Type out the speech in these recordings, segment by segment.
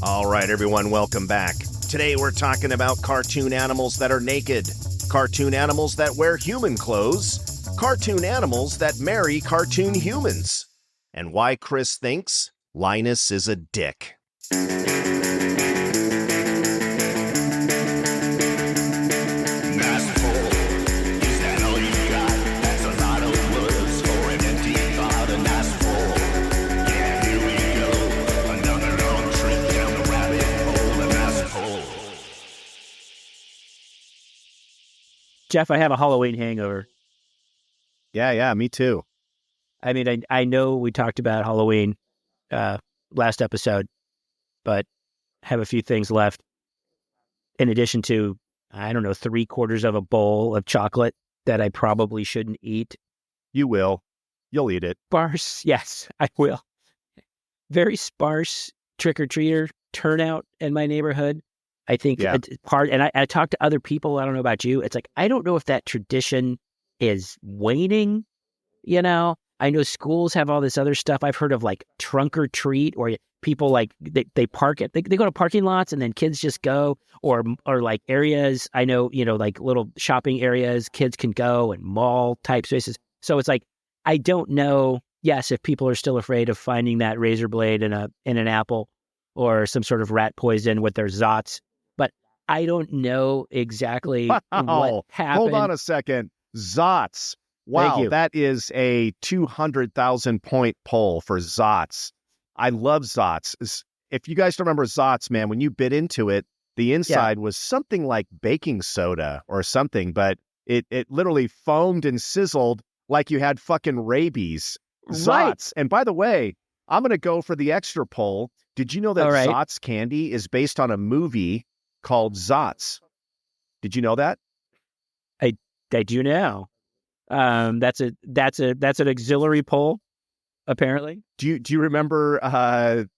All right, everyone, welcome back. Today we're talking about cartoon animals that are naked, cartoon animals that wear human clothes, cartoon animals that marry cartoon humans, and why Chris thinks Linus is a dick. Jeff, I have a Halloween hangover. Yeah, me too. I mean, I know we talked about Halloween last episode, but have a few things left. In addition to, I don't know, 3/4 of a bowl of chocolate that I probably shouldn't eat. You will. You'll eat it. Sparse. Yes, I will. Very sparse trick-or-treater turnout in my neighborhood. I think it's part, and I talked to other people. I don't know about you. It's like, I don't know if that tradition is waning. You know, I know schools have all this other stuff. I've heard of like trunk or treat, or people like they park it. They go to parking lots and then kids just go, or like areas. I know, like little shopping areas, kids can go, and mall type spaces. So it's like, I don't know. Yes, if people are still afraid of finding that razor blade in an apple, or some sort of rat poison with their Zotz. But I don't know exactly what happened. Hold on a second. Zotz. Wow, that is a 200,000 point poll for Zotz. I love Zotz. If you guys remember Zotz, man, when you bit into it, the inside was something like baking soda or something, but it literally foamed and sizzled like you had fucking rabies. Zotz. Right. And by the way, I'm going to go for the extra poll. Did you know that Zotz candy is based on a movie called Zotz? Did you know that? I do now. That's an auxiliary poll, apparently. Do you remember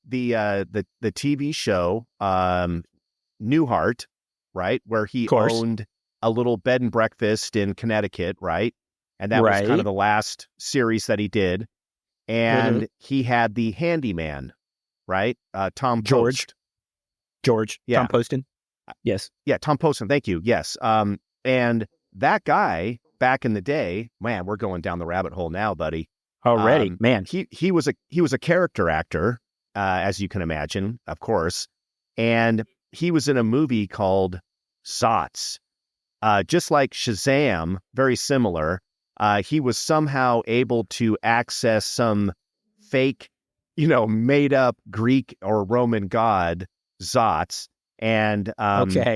the TV show Newhart, right? Where he owned a little bed and breakfast in Connecticut, right? And that was kind of the last series that he did. And he had the handyman, right? Tom George. Yeah. Tom Poston. Yes. Yeah, Tom Poston. Thank you. Yes. And that guy back in the day, man, we're going down the rabbit hole now, buddy. Already, man. He was a character actor, as you can imagine, of course. And he was in a movie called Zotz. Just like Shazam, very similar. He was somehow able to access some fake, made up Greek or Roman god, Zotz. And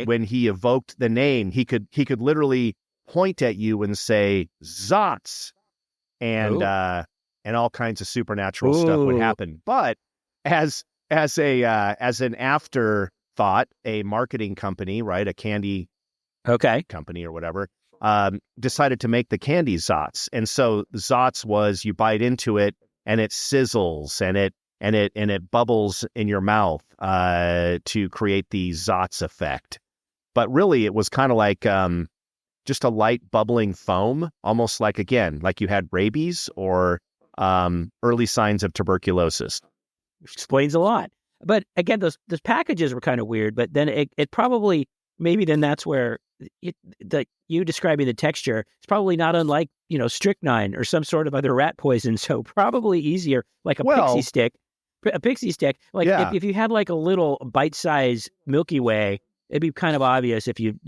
when he evoked the name, he could literally point at you and say Zotz, and all kinds of supernatural stuff would happen. But as an afterthought, a marketing company, right, a candy company or whatever, decided to make the candy Zotz. And so Zotz was, you bite into it and it sizzles and it bubbles in your mouth to create the Zotz effect. But really, it was kind of like just a light bubbling foam, almost like you had rabies or early signs of tuberculosis. Explains a lot. But again, those packages were kind of weird. But then it probably, maybe then that's where you describing the texture, it's probably not unlike, strychnine or some sort of other rat poison. So probably easier, like a pixie stick. A pixie stick, like if you had like a little bite-sized Milky Way, it'd be kind of obvious if you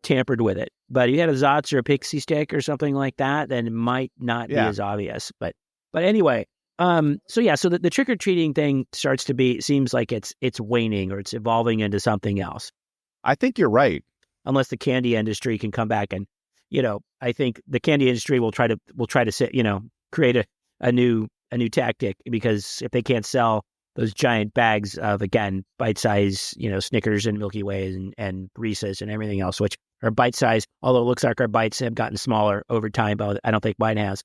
tampered with it. But if you had a Zotz or a pixie stick or something like that, then it might not be as obvious. But anyway, so the trick-or-treating thing seems like it's waning or it's evolving into something else. I think you're right. Unless the candy industry can come back and, I think the candy industry will try to sit, create a new tactic, because if they can't sell those giant bags of, again, bite-size, Snickers and Milky Ways and Reese's and everything else, which are bite-size, although it looks like our bites have gotten smaller over time, but I don't think mine has.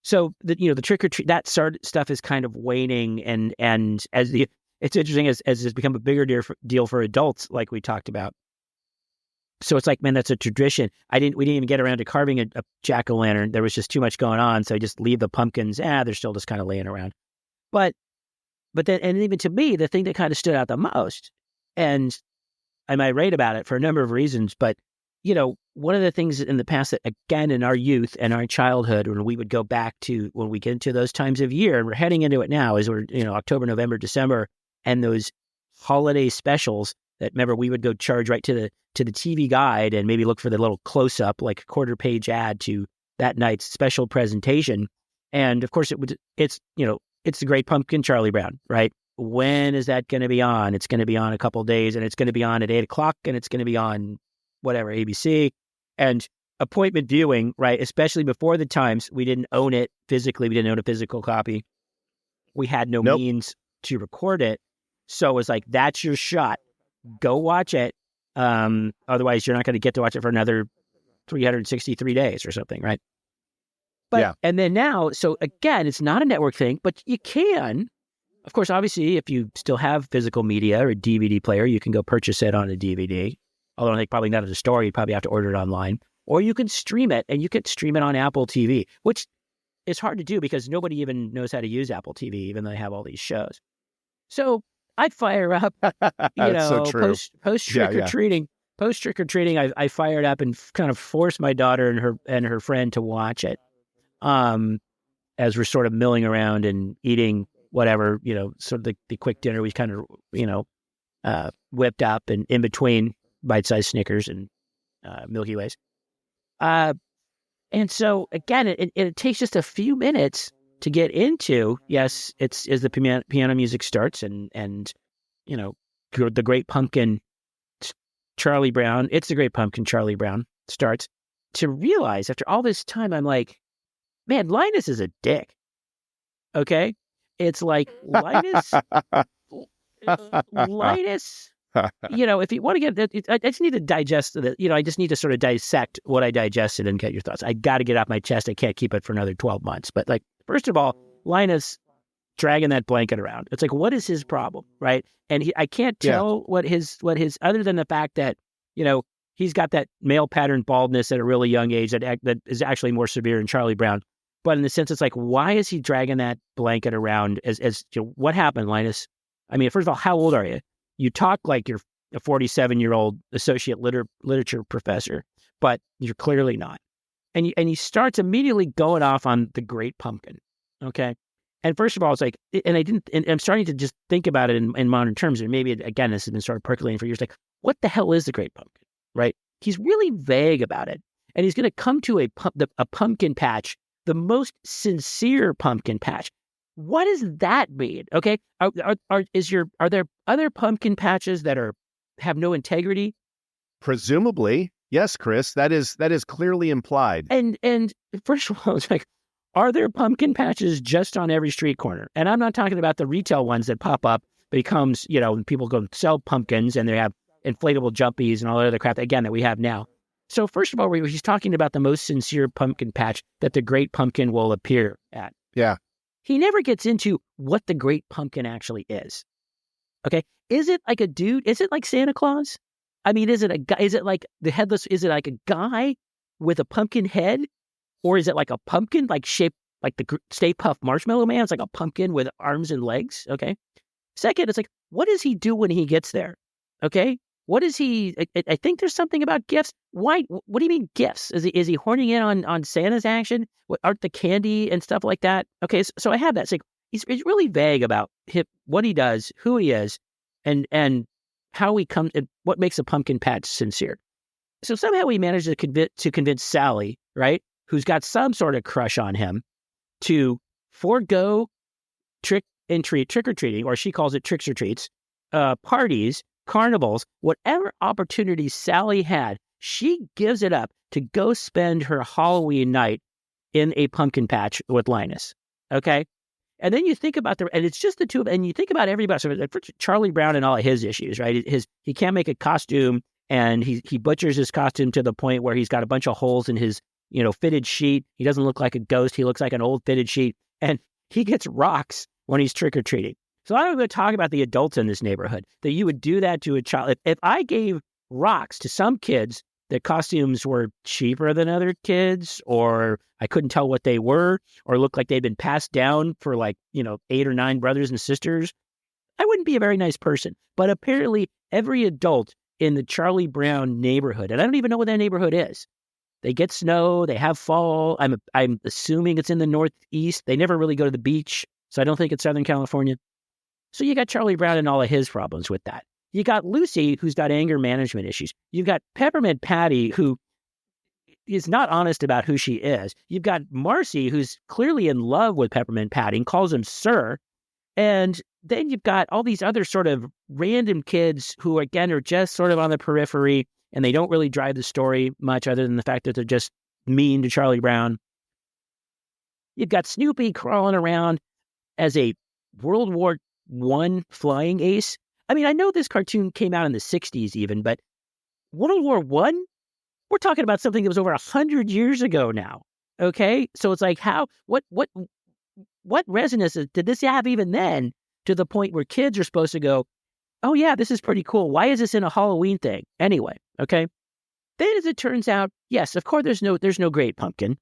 So the trick-or-treat, that sort of stuff is kind of waning, and it's interesting as it's become a bigger deal for adults, like we talked about. So it's like, man, that's a tradition. We didn't even get around to carving a jack-o'-lantern. There was just too much going on. So I just leave the pumpkins. They're still just kind of laying around. But But then, and even to me, the thing that kind of stood out the most, and I might write about it for a number of reasons, but, one of the things in the past that, again, in our youth and our childhood, when we would go back to, when we get into those times of year, and we're heading into it now, is we're, October, November, December, and those holiday specials that, remember, we would go charge right to the TV guide and maybe look for the little close-up, like a quarter-page ad to that night's special presentation. And, of course, it's the Great Pumpkin, Charlie Brown, right? When is that going to be on? It's going to be on a couple of days, and it's going to be on at 8 o'clock, and it's going to be on whatever, ABC. And appointment viewing, right? Especially before the times, we didn't own it physically. We didn't own a physical copy. We had no means to record it. So it was like, that's your shot. Go watch it. Otherwise, you're not going to get to watch it for another 363 days or something, right? But, and then now, so again, it's not a network thing, but you can. Of course, obviously, if you still have physical media or a DVD player, you can go purchase it on a DVD. Although I think probably not at a store, you'd probably have to order it online. Or you can stream it, and you can stream it on Apple TV, which is hard to do because nobody even knows how to use Apple TV, even though they have all these shows. So I'd fire up, post trick-or-treating. Post trick-or-treating, I fired up and kind of forced my daughter and her friend to watch it as we're sort of milling around and eating whatever, sort of the quick dinner we kind of, whipped up and in between bite-sized Snickers and Milky Ways. And so, again, it takes just a few minutes to get into, yes, it's as the piano music starts and the Great Pumpkin Charlie Brown, it's the Great Pumpkin Charlie Brown starts, to realize after all this time, I'm like, man, Linus is a dick. Okay? It's like, Linus, if you want to get, I just need to digest it. I just need to sort of dissect what I digested and get your thoughts. I got to get off my chest. I can't keep it for another 12 months. But first of all, Linus dragging that blanket around. It's like, what is his problem, right? And I can't tell what his, other than the fact that, he's got that male pattern baldness at a really young age that is actually more severe in Charlie Brown. But in the sense, it's like, why is he dragging that blanket around? What happened, Linus? I mean, first of all, how old are you? You talk like you're a 47-year-old associate literature professor, but you're clearly not. And he starts immediately going off on the Great Pumpkin. Okay. And first of all, it's like, and I'm starting to just think about it in modern terms. And maybe, again, this has been sort of percolating for years. Like, what the hell is the Great Pumpkin? Right? He's really vague about it. And he's going to come to a pumpkin patch, the most sincere pumpkin patch. What does that mean? Okay. Are there other pumpkin patches that have no integrity? Presumably. Yes, Chris, that is clearly implied. And first of all, it's like, are there pumpkin patches just on every street corner? And I'm not talking about the retail ones that pop up, becomes, people go sell pumpkins and they have inflatable jumpies and all that other crap, again, that we have now. So first of all, he's talking about the most sincere pumpkin patch that the Great Pumpkin will appear at. Yeah. He never gets into what the Great Pumpkin actually is. Okay. Is it like a dude? Is it like Santa Claus? I mean, is it a guy? Is it like the headless? Is it like a guy with a pumpkin head? Or is it like a pumpkin, like shaped like the Stay Puft Marshmallow Man? It's like a pumpkin with arms and legs. Okay. Second, it's like, what does he do when he gets there? Okay. What is he? I think there's something about gifts. Why? What do you mean gifts? Is he horning in on Santa's action? What aren't the candy and stuff like that? Okay, so I have that. It's like he's really vague about what he does, who he is, and how he comes, and what makes a pumpkin patch sincere. So somehow he managed to convince Sally, right, who's got some sort of crush on him, to forego trick-or-treating, or she calls it tricks or treats, parties, carnivals, whatever opportunities Sally had, she gives it up to go spend her Halloween night in a pumpkin patch with Linus. Okay? And then you think about and it's just the two of them, and you think about everybody. So Charlie Brown and all of his issues, right? He can't make a costume, and he butchers his costume to the point where he's got a bunch of holes in his, fitted sheet. He doesn't look like a ghost. He looks like an old fitted sheet, and he gets rocks when he's trick-or-treating. So I'm going to talk about the adults in this neighborhood, that you would do that to a child. If I gave rocks to some kids, the costumes were cheaper than other kids, or I couldn't tell what they were, or looked like they'd been passed down for 8 or 9 brothers and sisters, I wouldn't be a very nice person. But apparently every adult in the Charlie Brown neighborhood, and I don't even know what that neighborhood is. They get snow, they have fall. I'm assuming it's in the Northeast. They never really go to the beach, so I don't think it's Southern California. So you got Charlie Brown and all of his problems with that. You got Lucy, who's got anger management issues. You've got Peppermint Pattie, who is not honest about who she is. You've got Marcy, who's clearly in love with Peppermint Pattie and calls him sir. And then you've got all these other sort of random kids who, again, are just sort of on the periphery, and they don't really drive the story much other than the fact that they're just mean to Charlie Brown. You've got Snoopy crawling around as a World War I flying ace. I mean, I know this cartoon came out in the 60s even, but World War I? We're talking about something that was over 100 years ago now, okay? So it's like, what resonance did this have even then to the point where kids are supposed to go, oh yeah, this is pretty cool. Why is this in a Halloween thing? Anyway, okay? Then as it turns out, yes, of course there's no great pumpkin.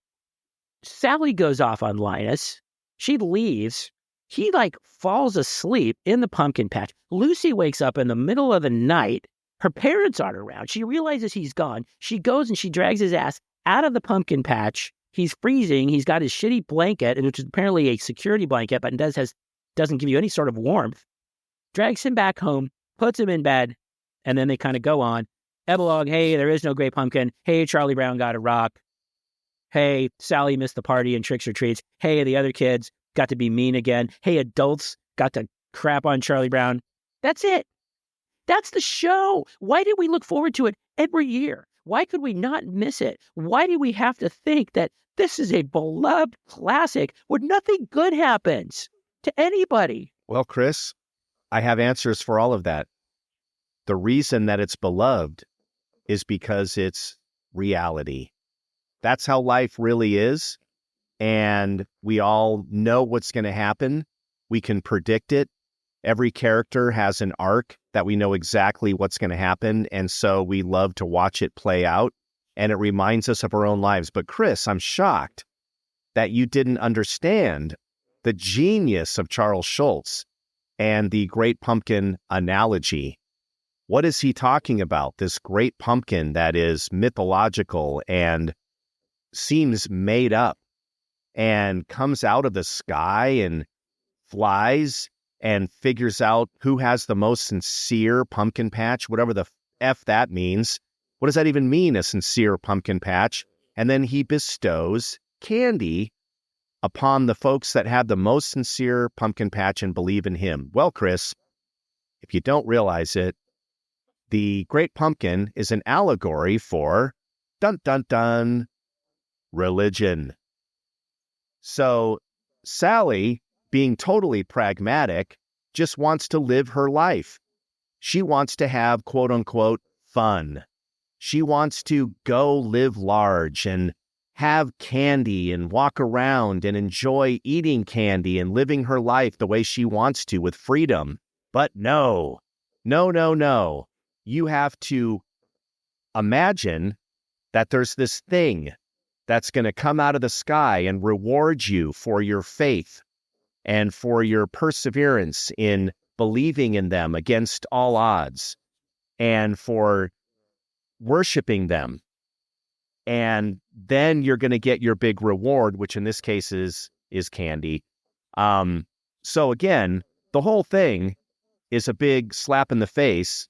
Sally goes off on Linus. She leaves. He falls asleep in the pumpkin patch. Lucy wakes up in the middle of the night. Her parents aren't around. She realizes he's gone. She goes and she drags his ass out of the pumpkin patch. He's freezing. He's got his shitty blanket, which is apparently a security blanket, but doesn't give you any sort of warmth. Drags him back home, puts him in bed, and then they kind of go on. Epilogue, hey, there is no great pumpkin. Hey, Charlie Brown got a rock. Hey, Sally missed the party and tricks or treats. Hey, the other kids got to be mean again. Hey, adults got to crap on Charlie Brown. That's it. That's the show. Why did we look forward to it every year? Why could we not miss it? Why do we have to think that this is a beloved classic where nothing good happens to anybody? Well, Chris, I have answers for all of that. The reason that it's beloved is because it's reality. That's how life really is. And we all know what's going to happen. We can predict it. Every character has an arc that we know exactly what's going to happen. And so we love to watch it play out. And it reminds us of our own lives. But Chris, I'm shocked that you didn't understand the genius of Charles Schultz and the great pumpkin analogy. What is he talking about? This great pumpkin that is mythological and seems made up and comes out of the sky and flies and figures out who has the most sincere pumpkin patch, whatever the F that means. What does that even mean, a sincere pumpkin patch? And then he bestows candy upon the folks that have the most sincere pumpkin patch and believe in him. Well, Chris, if you don't realize it, the great pumpkin is an allegory for, dun, dun, dun, religion. So Sally, being totally pragmatic, just wants to live her life. She wants to have, quote unquote, fun. She wants to go live large and have candy and walk around and enjoy eating candy and living her life the way she wants to with freedom. But no. You have to imagine that there's this thing that's going to come out of the sky and reward you for your faith and for your perseverance in believing in them against all odds and for worshiping them. And then you're going to get your big reward, which in this case is candy. So again, the whole thing is a big slap in the face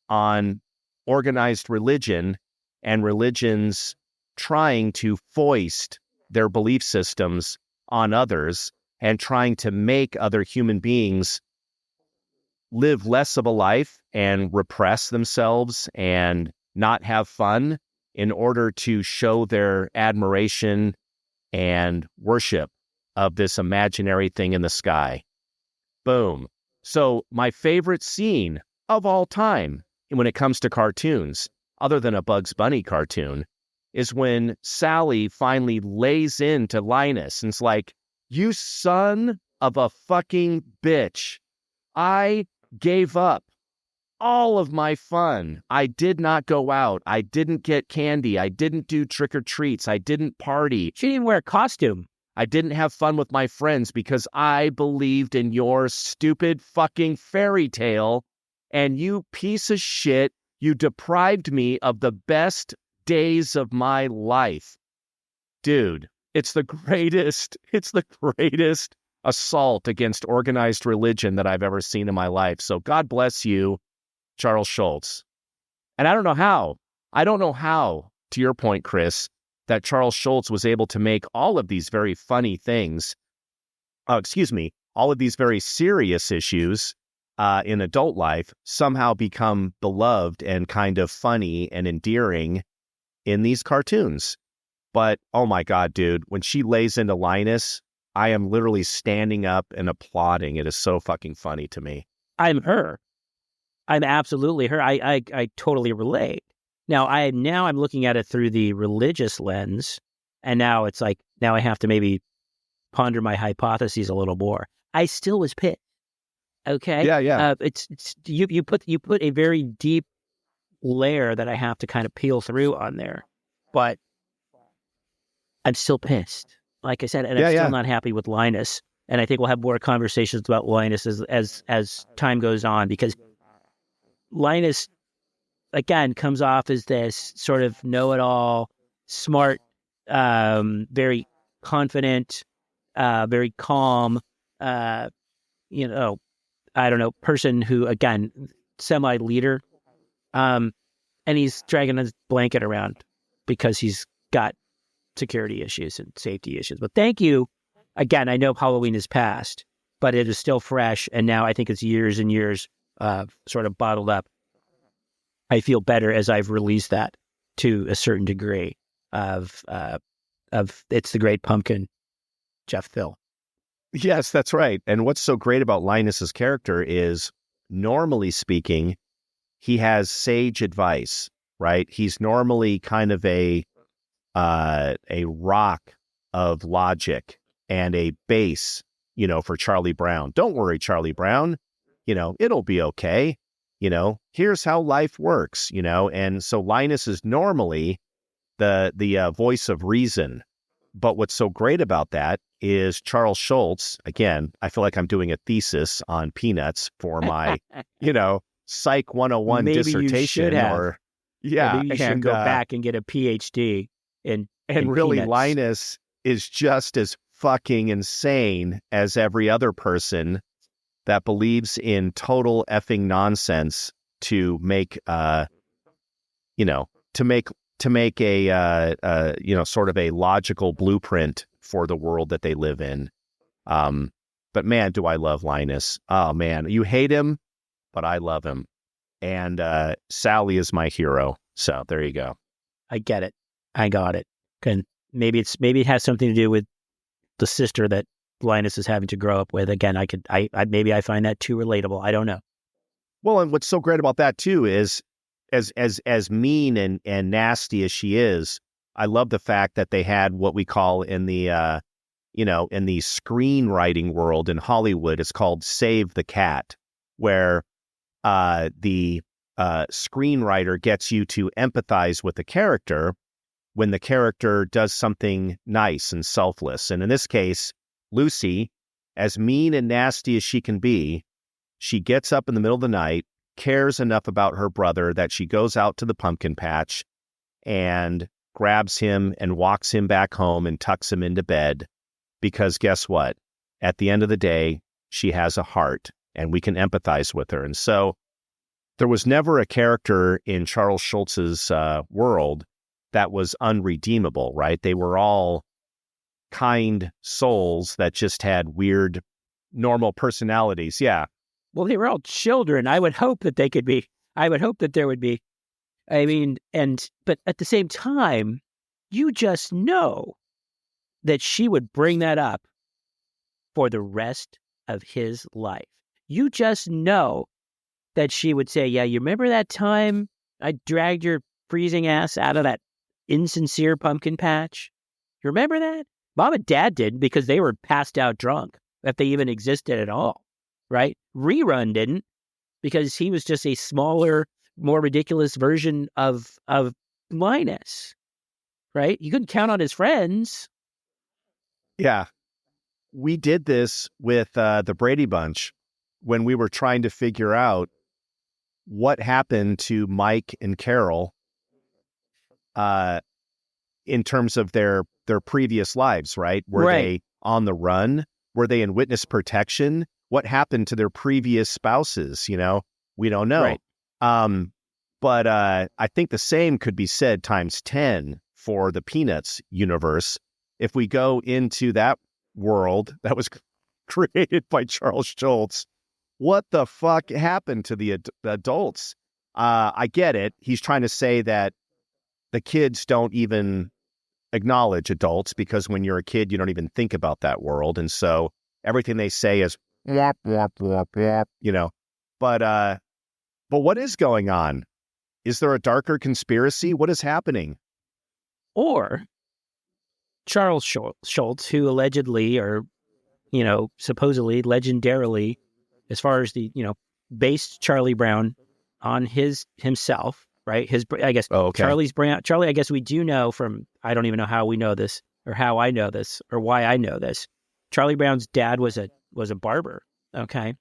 on organized religion and religions trying to foist their belief systems on others and trying to make other human beings live less of a life and repress themselves and not have fun in order to show their admiration and worship of this imaginary thing in the sky. Boom. So my favorite scene of all time when it comes to cartoons, other than a Bugs Bunny cartoon, is when Sally finally lays into Linus and it's like, you son of a fucking bitch. I gave up all of my fun. I did not go out. I didn't get candy. I didn't do trick or treats. I didn't party. She didn't even wear a costume. I didn't have fun with my friends because I believed in your stupid fucking fairy tale. And you piece of shit, you deprived me of the best days of my life. Dude, it's the greatest assault against organized religion that I've ever seen in my life. So God bless you, Charles Schultz. And I don't know how, to your point, Chris, that Charles Schultz was able to make all of these very funny things, all of these very serious issues in adult life somehow become beloved and kind of funny and endearing in these cartoons. But, oh my God, dude, when she lays into Linus, I am literally standing up and applauding. It is so fucking funny to me. I'm her. I'm absolutely her. I totally relate. Now I'm looking at it through the religious lens, and now it's like, now I have to maybe ponder my hypotheses a little more. I still was pissed. Okay. Yeah. It's you put a very deep layer that I have to kind of peel through on there, but I'm still pissed. Like I said, and I'm still not happy with Linus. And I think we'll have more conversations about Linus as time goes on, because Linus, again, comes off as this sort of know-it-all, smart, very confident, very calm, I don't know, person who, again, semi-leader. And he's dragging his blanket around because he's got security issues and safety issues. But thank you. Again, I know Halloween is past, but it is still fresh. And now I think it's years and years sort of bottled up. I feel better as I've released that to a certain degree of It's the Great Pumpkin, Jeff Thill. Yes, that's right. And what's so great about Linus's character is, normally speaking, he has sage advice, right? He's normally kind of a rock of logic and a base, for Charlie Brown. Don't worry, Charlie Brown, it'll be okay. Here's how life works, and so Linus is normally the voice of reason. But what's so great about that is Charles Schultz, again, I feel like I'm doing a thesis on peanuts for my, Psych 101 Maybe dissertation. You should have. Or, Maybe you should go back and get a PhD in really peanuts. Linus is just as fucking insane as every other person that believes in total effing nonsense to make, to make a sort of a logical blueprint for the world that they live in. But man, do I love Linus. Oh man, you hate him, but I love him. And Sally is my hero. So there you go. I get it. I got it. And maybe it has something to do with the sister that Linus is having to grow up with. Again, maybe I find that too relatable. I don't know. Well, and what's so great about that too is, as mean and nasty as she is, I love the fact that they had what we call in the in the screenwriting world in Hollywood, it's called Save the Cat, where the screenwriter gets you to empathize with the character when the character does something nice and selfless. And in this case, Lucy, as mean and nasty as she can be, she gets up in the middle of the night, cares enough about her brother that she goes out to the pumpkin patch and grabs him and walks him back home and tucks him into bed, because guess what? At the end of the day, she has a heart and we can empathize with her. And so there was never a character in Charles Schultz's world that was unredeemable, right? They were all kind souls that just had weird, normal personalities. Yeah. Well, they were all children. I would hope that they could be. I would hope that there would be. I mean, but at the same time, you just know that she would bring that up for the rest of his life. You just know that she would say, yeah, you remember that time I dragged your freezing ass out of that insincere pumpkin patch? You remember that? Mom and Dad didn't, because they were passed out drunk, if they even existed at all, right? Rerun didn't, because he was just a smaller, more ridiculous version of Linus, right? You couldn't count on his friends. Yeah. We did this with the Brady Bunch when we were trying to figure out what happened to Mike and Carol in terms of their previous lives, right? Were Right. they on the run? Were they in witness protection? What happened to their previous spouses? We don't know. Right. But I think the same could be said times 10 for the Peanuts universe. If we go into that world that was created by Charles Schultz, what the fuck happened to the adults? I get it. He's trying to say that the kids don't even acknowledge adults because when you're a kid, you don't even think about that world. And so everything they say is, whop, whop, whop, whop, But what is going on? Is there a darker conspiracy? What is happening? Or Charles Schultz, who allegedly or, supposedly, legendarily, as far as the, based Charlie Brown on himself, right? Charlie, I guess we do know from, I don't even know how we know this or how I know this or why I know this. Charlie Brown's dad was a barber. Okay.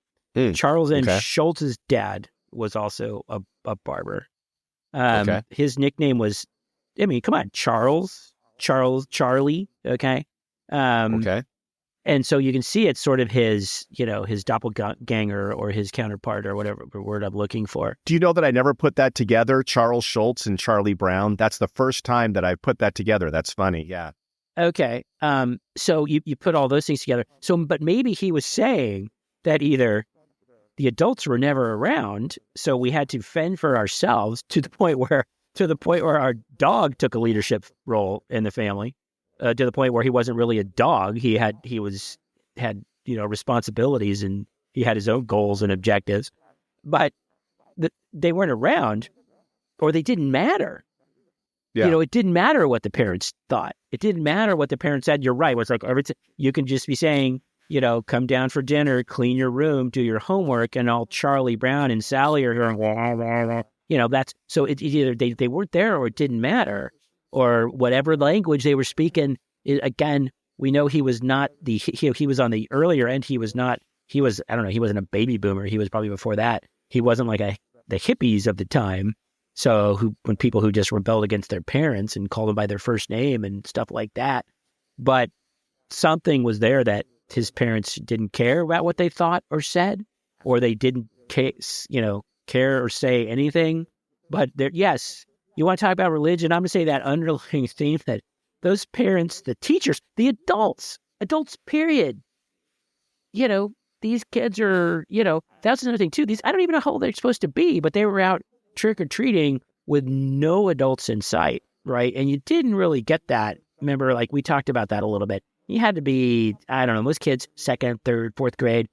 Charles and Schultz's dad was also a barber. His nickname was, come on, Charlie. Okay. And so you can see it's sort of his doppelganger or his counterpart or whatever word I'm looking for. Do you know that I never put that together? Charles Schultz and Charlie Brown. That's the first time that I put that together. That's funny. Yeah. Okay. So you put all those things together. So, but maybe he was saying that either the adults were never around, so we had to fend for ourselves to the point where our dog took a leadership role in the family, to the point where he wasn't really a dog. He had responsibilities and he had his own goals and objectives, but they weren't around or they didn't matter. Yeah. It didn't matter what the parents thought. It didn't matter what the parents said. You're right. It's like you can just be saying, come down for dinner, clean your room, do your homework, and all Charlie Brown and Sally are going, wah, wah, wah. That's so it either they weren't there or it didn't matter, or whatever language they were speaking. Again, we know he was not he was on the earlier end. He was not. He was, I don't know. He wasn't a baby boomer. He was probably before that. He wasn't like the hippies of the time. So when people who just rebelled against their parents and called them by their first name and stuff like that, but something was there that his parents didn't care about what they thought or said, or they didn't care or say anything. But yes, you want to talk about religion? I'm going to say that underlying theme that those parents, the teachers, the adults, period. These kids are, that's another thing too. I don't even know how old they're supposed to be, but they were out trick-or-treating with no adults in sight, right? And you didn't really get that. Remember, like we talked about that a little bit. You had to be, I don't know, most kids, 2nd, 3rd, 4th grade,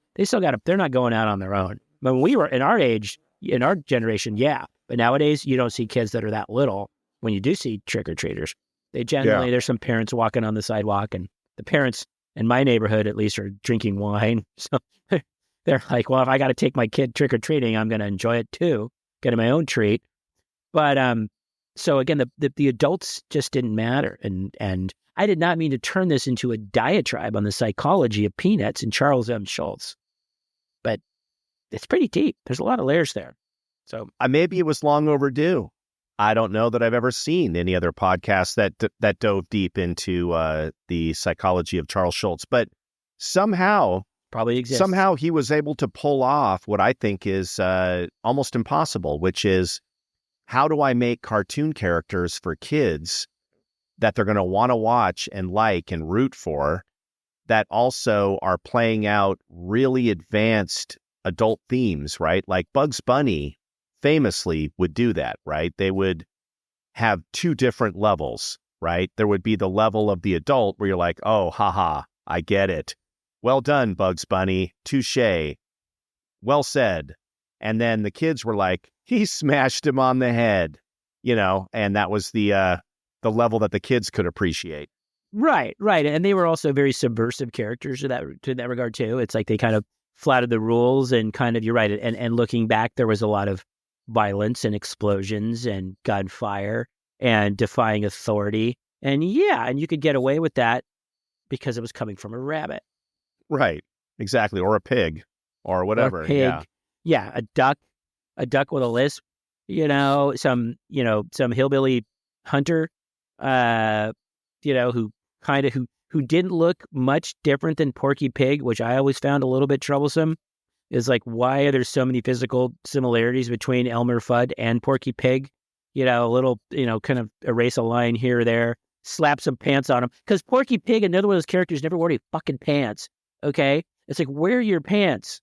they're not going out on their own. But when we were in our age, in our generation, yeah. But nowadays, you don't see kids that are that little. When you do see trick-or-treaters, they generally, there's some parents walking on the sidewalk, and the parents in my neighborhood, at least, are drinking wine. So they're like, well, if I got to take my kid trick-or-treating, I'm going to enjoy it too, getting my own treat. But so again, the adults just didn't matter. And I did not mean to turn this into a diatribe on the psychology of Peanuts and Charles M. Schultz, but it's pretty deep. There's a lot of layers there. So maybe it was long overdue. I don't know that I've ever seen any other podcast that dove deep into the psychology of Charles Schultz, but somehow probably exists. Somehow he was able to pull off what I think is almost impossible, which is, how do I make cartoon characters for kids that they're going to want to watch and like and root for, that also are playing out really advanced adult themes, right? Like Bugs Bunny famously would do that, right? They would have 2 different levels, right? There would be the level of the adult where you're like, oh, haha, I get it. Well done, Bugs Bunny. Touche. Well said. And then the kids were like, he smashed him on the head, and that was the level that the kids could appreciate. Right. And they were also very subversive characters to that regard too. It's like they kind of flouted the rules and kind of, you're right. And looking back, there was a lot of violence and explosions and gunfire and defying authority. And yeah, and you could get away with that because it was coming from a rabbit. Right. Exactly. Or a pig or whatever. Or a pig. Yeah. A duck with a lisp, some hillbilly hunter, who didn't look much different than Porky Pig, which I always found a little bit troublesome. Is like, why are there so many physical similarities between Elmer Fudd and Porky Pig? A little, kind of erase a line here or there, slap some pants on him. Because Porky Pig, another one of those characters, never wore any fucking pants. Okay? It's like, wear your pants.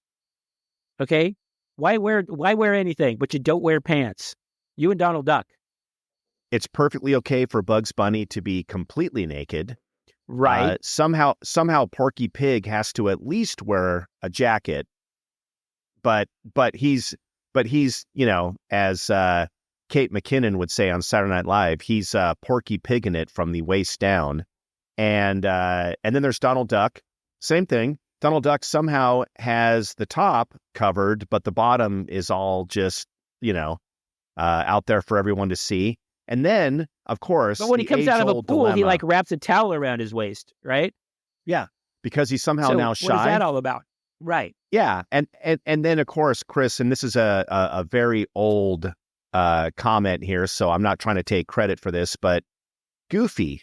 Okay? Why wear anything, but you don't wear pants? You and Donald Duck. It's perfectly okay for Bugs Bunny to be completely naked. Right. Somehow Porky Pig has to at least wear a jacket. But he's as Kate McKinnon would say on Saturday Night Live, he's Porky Pigging it from the waist down. And then there's Donald Duck. Same thing. Donald Duck somehow has the top covered, but the bottom is all just, out there for everyone to see. And then, of course, but when he comes out of a pool, dilemma, he like wraps a towel around his waist, right? Yeah, because he's somehow now shy. What is that all about? Right. Yeah, and then of course, Chris, and this is a very old comment here, so I'm not trying to take credit for this, but Goofy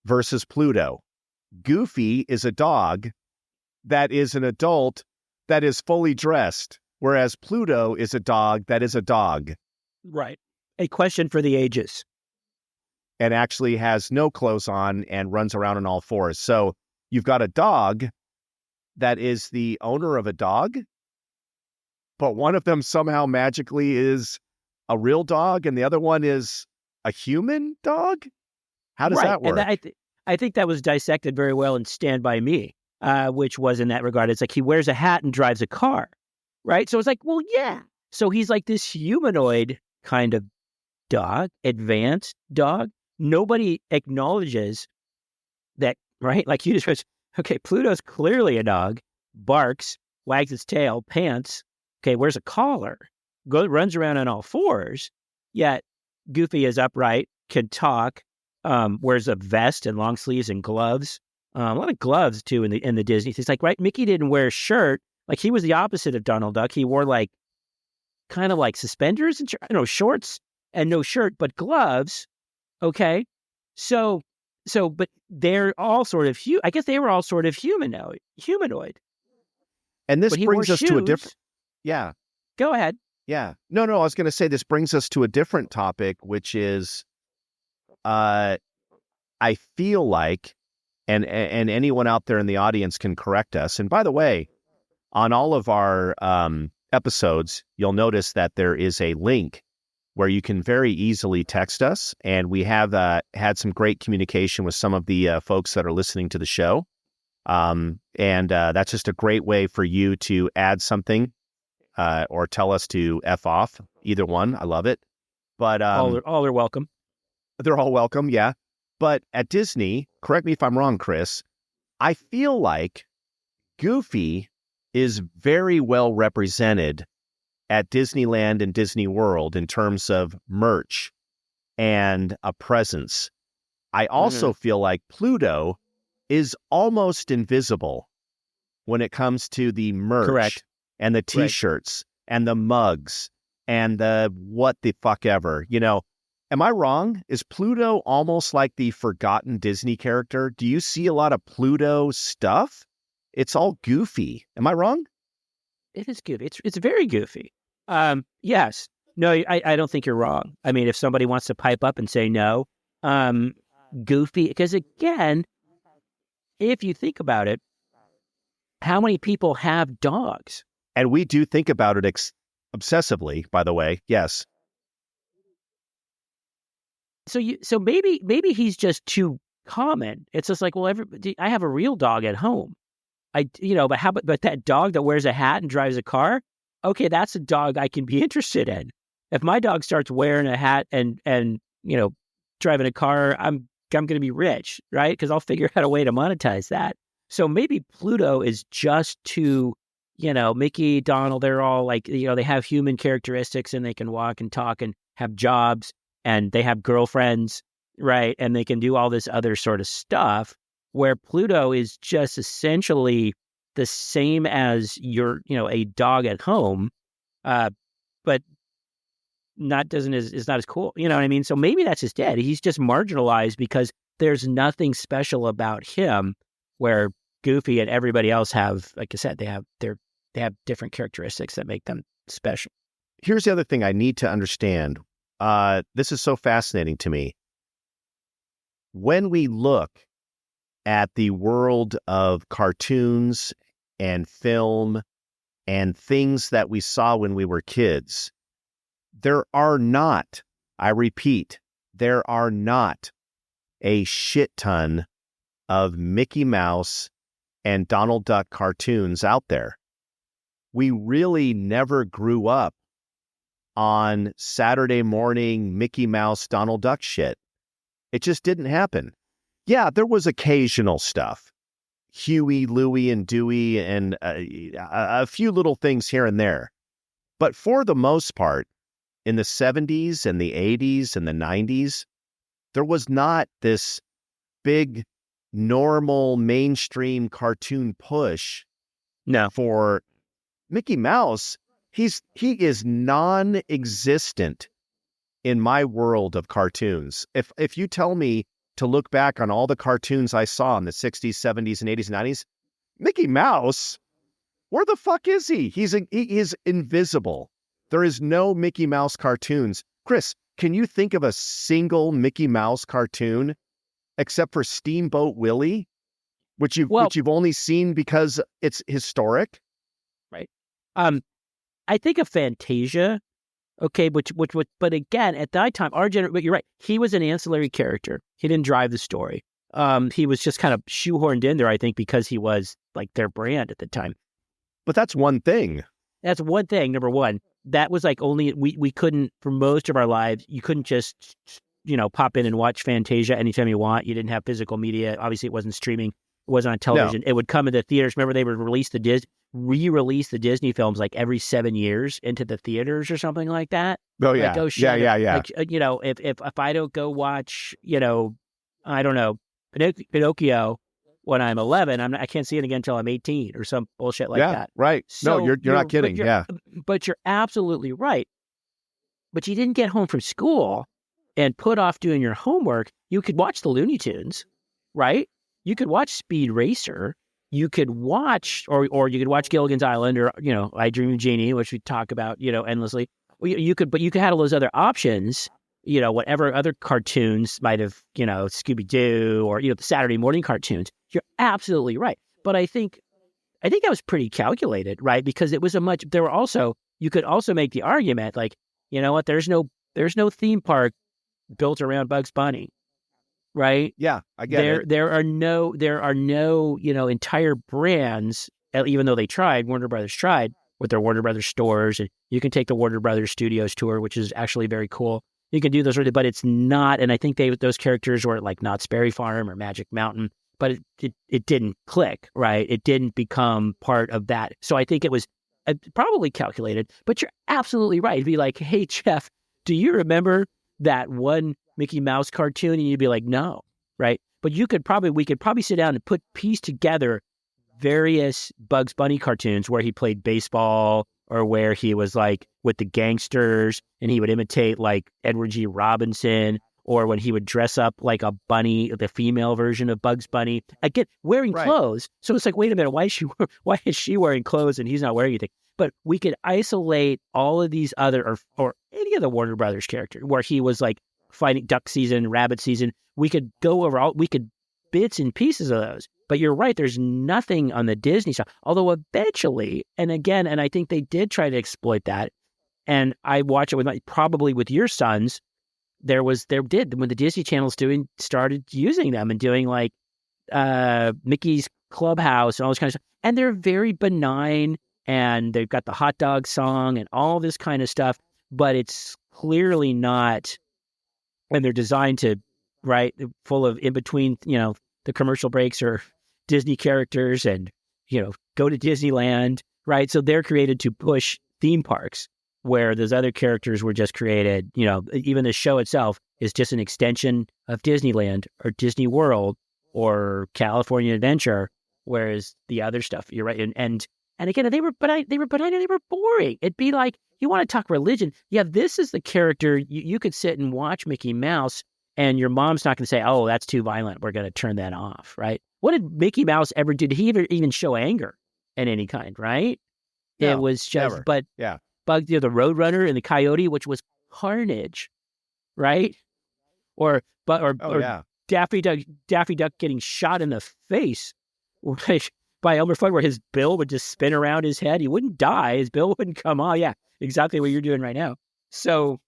versus Pluto. Goofy is a dog that is an adult that is fully dressed, whereas Pluto is a dog that is a dog. Right. A question for the ages. And actually has no clothes on and runs around on all fours. So you've got a dog that is the owner of a dog, but one of them somehow magically is a real dog and the other one is a human dog? How does that work? And I think that was dissected very well in Stand By Me, which was in that regard. It's like he wears a hat and drives a car, right? So it's like, well, yeah. So he's like this humanoid kind of dog, advanced dog. Nobody acknowledges that, right? Like you just goes, okay, Pluto's clearly a dog, barks, wags its tail, pants. Okay, wears a collar, runs around on all fours. Yet Goofy is upright, can talk, wears a vest and long sleeves and gloves. A lot of gloves too in the Disney. It's like, right, Mickey didn't wear a shirt. Like he was the opposite of Donald Duck. He wore like kind of like suspenders and shorts and no shirt, but gloves. Okay. So, but they're all sort of, I guess they were all sort of humanoid. And this brings us to a different, yeah. Go ahead. Yeah. No, I was going to say this brings us to a different topic, which is, I feel like, and anyone out there in the audience can correct us. And by the way, on all of our episodes, you'll notice that there is a link where you can very easily text us. And we have had some great communication with some of the folks that are listening to the show. And that's just a great way for you to add something or tell us to F off. Either one. I love it. But all are welcome. They're all welcome, yeah. But at Disney, correct me if I'm wrong, Chris, I feel like Goofy is very well represented at Disneyland and Disney World in terms of merch and a presence. I also feel like Pluto is almost invisible when it comes to the merch. Correct. And the T-shirts and the mugs and the what the fuck ever. Am I wrong? Is Pluto almost like the forgotten Disney character? Do you see a lot of Pluto stuff? It's all goofy. Am I wrong? It is goofy. It's very goofy. Yes. No, I don't think you're wrong. I mean, if somebody wants to pipe up and say no, goofy, because again, if you think about it, how many people have dogs? And we do think about it obsessively, by the way. Yes. So maybe he's just too common. It's just like, well, I have a real dog at home. But that dog that wears a hat and drives a car, okay, that's a dog I can be interested in. If my dog starts wearing a hat and driving a car, I'm going to be rich, right? Because I'll figure out a way to monetize that. So maybe Pluto is just too, Mickey, Donald, they're all like, they have human characteristics and they can walk and talk and have jobs and they have girlfriends, right? And they can do all this other sort of stuff. where Pluto is just essentially the same as your, a dog at home, but is not as cool. You know what I mean? So maybe that's just dead. He's just marginalized because there's nothing special about him, where Goofy and everybody else have, like I said, they have different characteristics that make them special. Here's the other thing I need to understand. This is so fascinating to me. When we look at the world of cartoons and film and things that we saw when we were kids, there are not, I repeat, there are not a shit ton of Mickey Mouse and Donald Duck cartoons out there. We really never grew up on Saturday morning Mickey Mouse, Donald Duck shit. It just didn't happen. Yeah, there was occasional stuff. Huey, Louie, and Dewey, and a few little things here and there. But for the most part, in the 70s and the 80s and the 90s, there was not this big, normal, mainstream cartoon push for Mickey Mouse. He is non-existent in my world of cartoons. If you tell me to look back on all the cartoons I saw in the 60s, 70s, and 80s and 90s, Mickey Mouse, where the fuck is he? He is invisible. There is no Mickey Mouse cartoons. Chris, can you think of a single Mickey Mouse cartoon except for Steamboat Willie, which you've only seen because it's historic? Right. I think of Fantasia. Okay, but again, at that time, but you're right. He was an ancillary character. He didn't drive the story. He was just kind of shoehorned in there, I think, because he was like their brand at the time. But that's one thing. That's one thing. Number one, that was like only we couldn't, for most of our lives, you couldn't just pop in and watch Fantasia anytime you want. You didn't have physical media. Obviously, it wasn't streaming. It wasn't on television. No. It would come in the theaters. Remember, they would re-release the Disney films like every 7 years into the theaters or something like that. Oh yeah, like, yeah. Like, if I don't go watch, I don't know, Pinocchio when I'm 11, I can't see it again until I'm 18 or some bullshit like that. Right. So no, you're not kidding. But you're absolutely right. But you didn't get home from school and put off doing your homework. You could watch the Looney Tunes, right? You could watch Speed Racer. You could watch, or you could watch Gilligan's Island, or I Dream of Jeanie, which we talk about, endlessly. You could have all those other options. Whatever other cartoons might have, Scooby Doo, or the Saturday morning cartoons. You're absolutely right. But I think that was pretty calculated, right? Because it was you could also make the argument, like, you know what? There's no theme park built around Bugs Bunny. Right? Yeah, I get it. There are no, entire brands, even though Warner Brothers tried with their Warner Brothers stores, and you can take the Warner Brothers Studios tour, which is actually very cool. You can do those, but it's not, and I think those characters were like Knott's Berry Farm or Magic Mountain, but it didn't click, right? It didn't become part of that. So I think it was probably calculated, but you're absolutely right. It'd be like, hey, Jeff, do you remember that one Mickey Mouse cartoon? And you'd be like, no, right? But we could probably sit down and piece together various Bugs Bunny cartoons where he played baseball, or where he was like with the gangsters and he would imitate like Edward G. Robinson, or when he would dress up like a bunny, the female version of Bugs Bunny, again, wearing clothes. So it's like, wait a minute, why is she wearing clothes and he's not wearing anything? But we could isolate all of these other, or any of the Warner Brothers characters where he was like fighting duck season, rabbit season. We could go over bits and pieces of those. But you're right, there's nothing on the Disney side. Although eventually, and I think they did try to exploit that. And I watch it probably with your sons. When the Disney Channel started using them and doing like Mickey's Clubhouse and all this kind of stuff. And they're very benign, and they've got the hot dog song and all this kind of stuff, but it's clearly not, and they're designed to, right, full of in between, the commercial breaks are Disney characters and, go to Disneyland, right? So they're created to push theme parks, where those other characters were just created, even the show itself is just an extension of Disneyland or Disney World, or California Adventure, whereas the other stuff, you're right. And again, they were boring. It'd be like, you want to talk religion. Yeah, this is the character. You could sit and watch Mickey Mouse and your mom's not going to say, oh, that's too violent, we're going to turn that off, right? What did Mickey Mouse ever do? Did he even show anger in any kind, right? No, it was just, never. but yeah, Bugs, the Roadrunner and the Coyote, which was carnage, right? Or Daffy Duck getting shot in the face by Elmer Fudd, where his bill would just spin around his head. He wouldn't die. His bill wouldn't come off. Yeah, exactly what you're doing right now. So,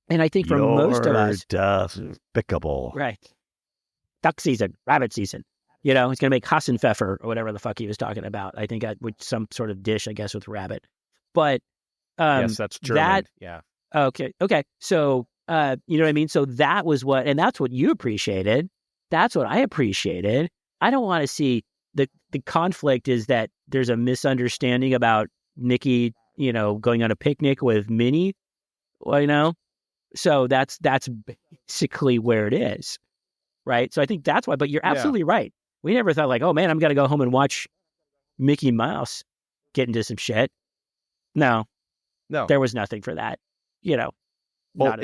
and I think for most of us, despicable. Right. Duck season, rabbit season. He's going to make Hassenpfeffer or whatever the fuck he was talking about. I think with some sort of dish, I guess, with rabbit. But yes, that's German. Yeah. Okay. So, you know what I mean? So that was and that's what you appreciated. That's what I appreciated. I don't want to see the conflict is that there's a misunderstanding about Mickey, going on a picnic with Minnie, So that's basically where it is, right? So I think that's why. But you're absolutely right. We never thought like, oh man, I'm gonna go home and watch Mickey Mouse get into some shit. No, there was nothing for that. Well,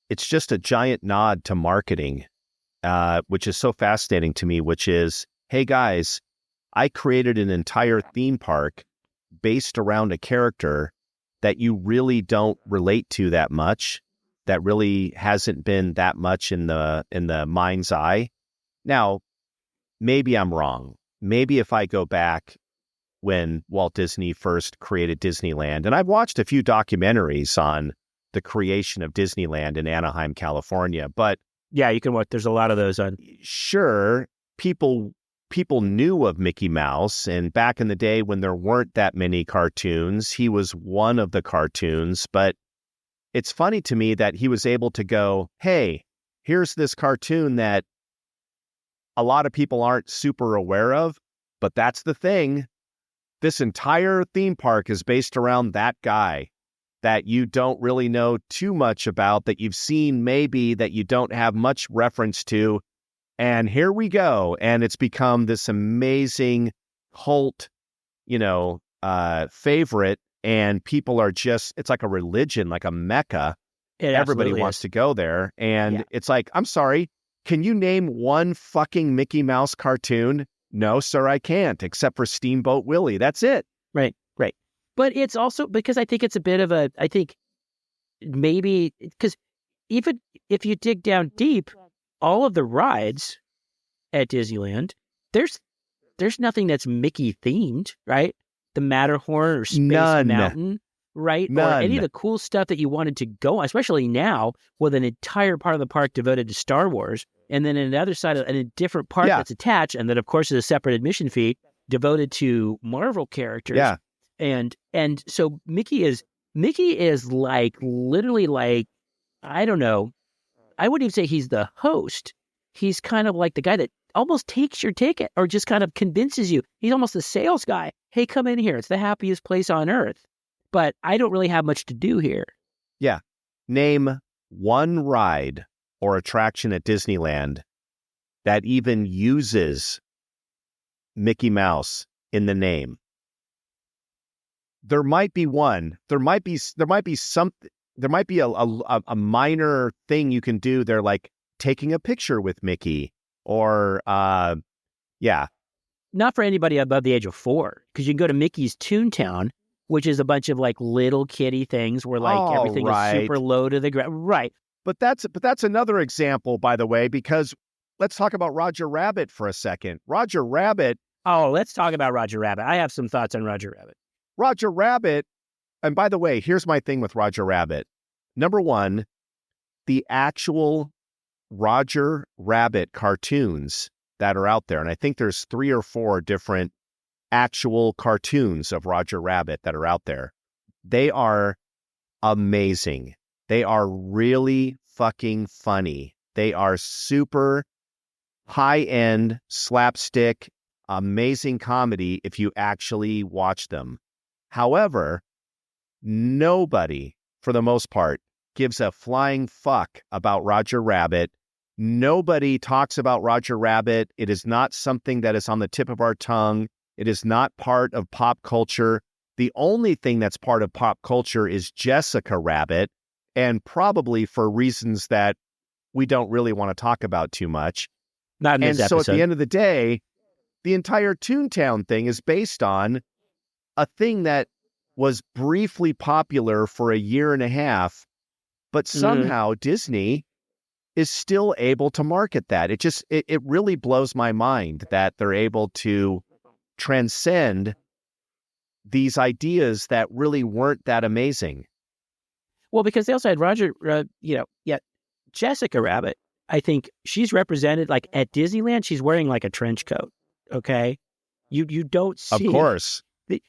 it's just a giant nod to marketing, which is so fascinating to me. Which is, hey guys, I created an entire theme park based around a character that you really don't relate to that much, that really hasn't been that much in the mind's eye. Now, maybe I'm wrong. Maybe if I go back when Walt Disney first created Disneyland, and I've watched a few documentaries on the creation of Disneyland in Anaheim, California, but yeah, you can watch. There's a lot of those on. Sure, people knew of Mickey Mouse, and back in the day when there weren't that many cartoons, he was one of the cartoons. But it's funny to me that he was able to go, hey, here's this cartoon that a lot of people aren't super aware of, but that's the thing. This entire theme park is based around that guy that you don't really know too much about, that you've seen maybe, that you don't have much reference to. And here we go. And it's become this amazing cult, favorite. And people are just, it's like a religion, like a mecca. Everybody wants to go there. And it's like, I'm sorry, can you name one fucking Mickey Mouse cartoon? No, sir, I can't, except for Steamboat Willie. That's it. Right. But it's also because I think it's a bit of I think maybe, because even if you dig down deep, all of the rides at Disneyland, there's nothing that's Mickey themed, right? The Matterhorn or Space Mountain, right? None. Or any of the cool stuff that you wanted to go on, especially now with an entire part of the park devoted to Star Wars, and then another side and a different part that's attached, and then of course is a separate admission fee devoted to Marvel characters. Yeah. And so Mickey is like literally like, I don't know, I wouldn't even say he's the host. He's kind of like the guy that almost takes your ticket or just kind of convinces you. He's almost the sales guy. Hey, come in here. It's the happiest place on earth. But I don't really have much to do here. Yeah. Name one ride or attraction at Disneyland that even uses Mickey Mouse in the name. There might be one. There might be something. There might be a minor thing you can do there, like taking a picture with Mickey, or Not for anybody above the age of 4, because you can go to Mickey's Toontown, which is a bunch of like little kitty things where like everything is super low to the ground. Right. But that's another example, by the way, because let's talk about Roger Rabbit for a second. Roger Rabbit. Oh, let's talk about Roger Rabbit. I have some thoughts on Roger Rabbit. Roger Rabbit, and by the way, here's my thing with Roger Rabbit. Number one, the actual Roger Rabbit cartoons that are out there, and I think there's 3 or 4 different actual cartoons of Roger Rabbit that are out there. They are amazing. They are really fucking funny. They are super high-end slapstick, amazing comedy if you actually watch them. However, nobody, for the most part, gives a flying fuck about Roger Rabbit Nobody talks about Roger Rabbit. It is not something that is on the tip of our tongue. It is not part of pop culture. The only thing that's part of pop culture is Jessica Rabbit, and probably for reasons that we don't really want to talk about too much. Not in this episode. So at the end of the day, the entire Toontown thing is based on a thing that was briefly popular for a year and a half, but somehow Disney is still able to market that. It really blows my mind that they're able to transcend these ideas that really weren't that amazing. Well, because they also had Roger, Jessica Rabbit. I think she's represented like at Disneyland. She's wearing like a trench coat. Okay, you don't see, of course,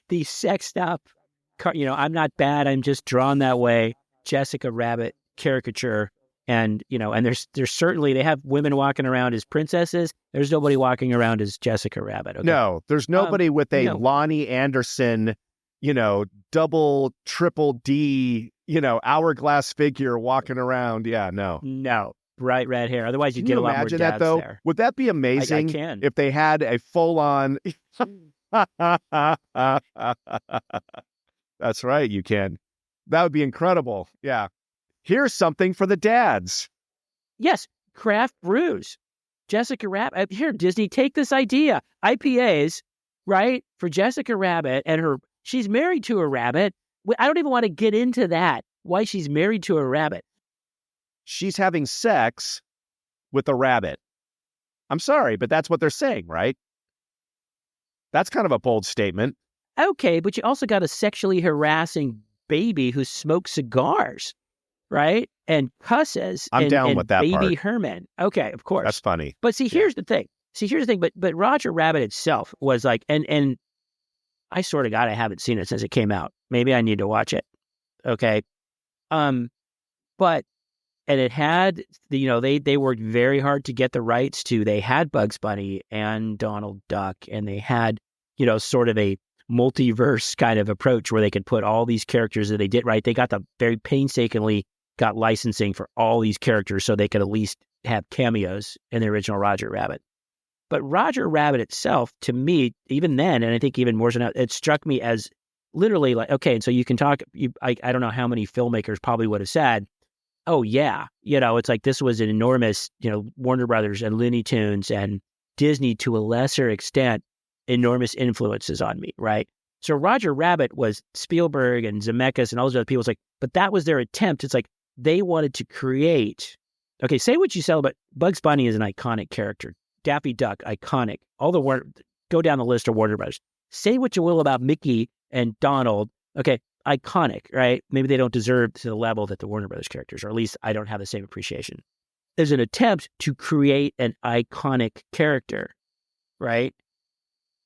the sexed up. I'm not bad. I'm just drawn that way. Jessica Rabbit caricature, and there's certainly, they have women walking around as princesses. There's nobody walking around as Jessica Rabbit. Okay? No, there's nobody with a Lonnie Anderson, double, triple D, hourglass figure walking around. Yeah, no. Bright red hair. Otherwise, you'd get a lot more dads that, though? there. Would that be amazing? I can. If they had a full-on... That's right, you can. That would be incredible. Yeah. Here's something for the dads. Yes, craft brews. Jessica Rabbit. Here, Disney, take this idea. IPAs, right, for Jessica Rabbit, and she's married to a rabbit. I don't even want to get into that, why she's married to a rabbit. She's having sex with a rabbit. I'm sorry, but that's what they're saying, right? That's kind of a bold statement. Okay, but you also got a sexually harassing baby who smokes cigars, right? And cusses. I'm down with that baby part. Herman. Okay, of course. That's funny. But see, here's the thing. But Roger Rabbit itself was like, and I sort of haven't seen it since it came out. Maybe I need to watch it. Okay. And it had, they worked very hard to get the rights to, they had Bugs Bunny and Donald Duck, and they had, sort of a multiverse kind of approach where they could put all these characters that they did right. They got very painstakingly got licensing for all these characters so they could at least have cameos in the original Roger Rabbit. But Roger Rabbit itself, to me, even then, and I think even more so now, it struck me as literally like, okay, and so you can talk, I don't know how many filmmakers probably would have said, oh, yeah, it's like this was an enormous, Warner Brothers and Looney Tunes and Disney to a lesser extent, enormous influences on me, right? So Roger Rabbit was Spielberg and Zemeckis and all those other people. It's like, but that was their attempt. It's like they wanted to create, okay, say what you sell, but Bugs Bunny is an iconic character. Daffy Duck, iconic. Go down the list of Warner Brothers. Say what you will about Mickey and Donald. Okay, iconic, right? Maybe they don't deserve to the level that the Warner Brothers characters, or at least I don't have the same appreciation. There's an attempt to create an iconic character, right?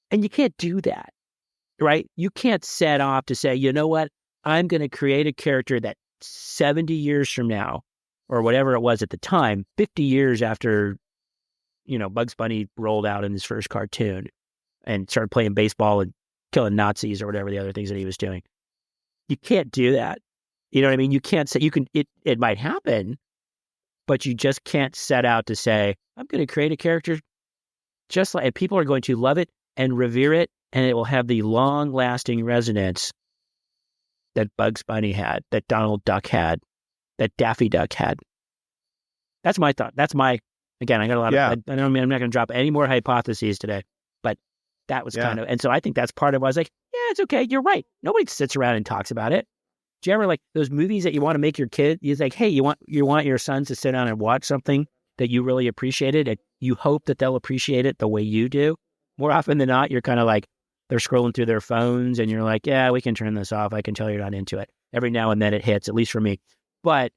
And you can't do that, right? You can't set off to say, you know what? I'm going to create a character that 70 years from now, or whatever it was at the time, 50 years after, Bugs Bunny rolled out in his first cartoon and started playing baseball and killing Nazis or whatever the other things that he was doing. You can't do that. You know what I mean? You can't say, it might happen, but you just can't set out to say, I'm going to create a character just like, and people are going to love it and revere it, and it will have the long-lasting resonance that Bugs Bunny had, that Donald Duck had, that Daffy Duck had. That's my thought. Again, I got a lot of, I'm not going to drop any more hypotheses today, but that was kind of, and so I think that's part of why I was like, yeah, it's okay. You're right. Nobody sits around and talks about it. Do you ever like those movies that you want to make your kid? You're like, hey, you want your sons to sit down and watch something that you really appreciated, and you hope that they'll appreciate it the way you do. More often than not, you're kind of like, they're scrolling through their phones and you're like, yeah, we can turn this off. I can tell you're not into it. Every now and then it hits, at least for me. But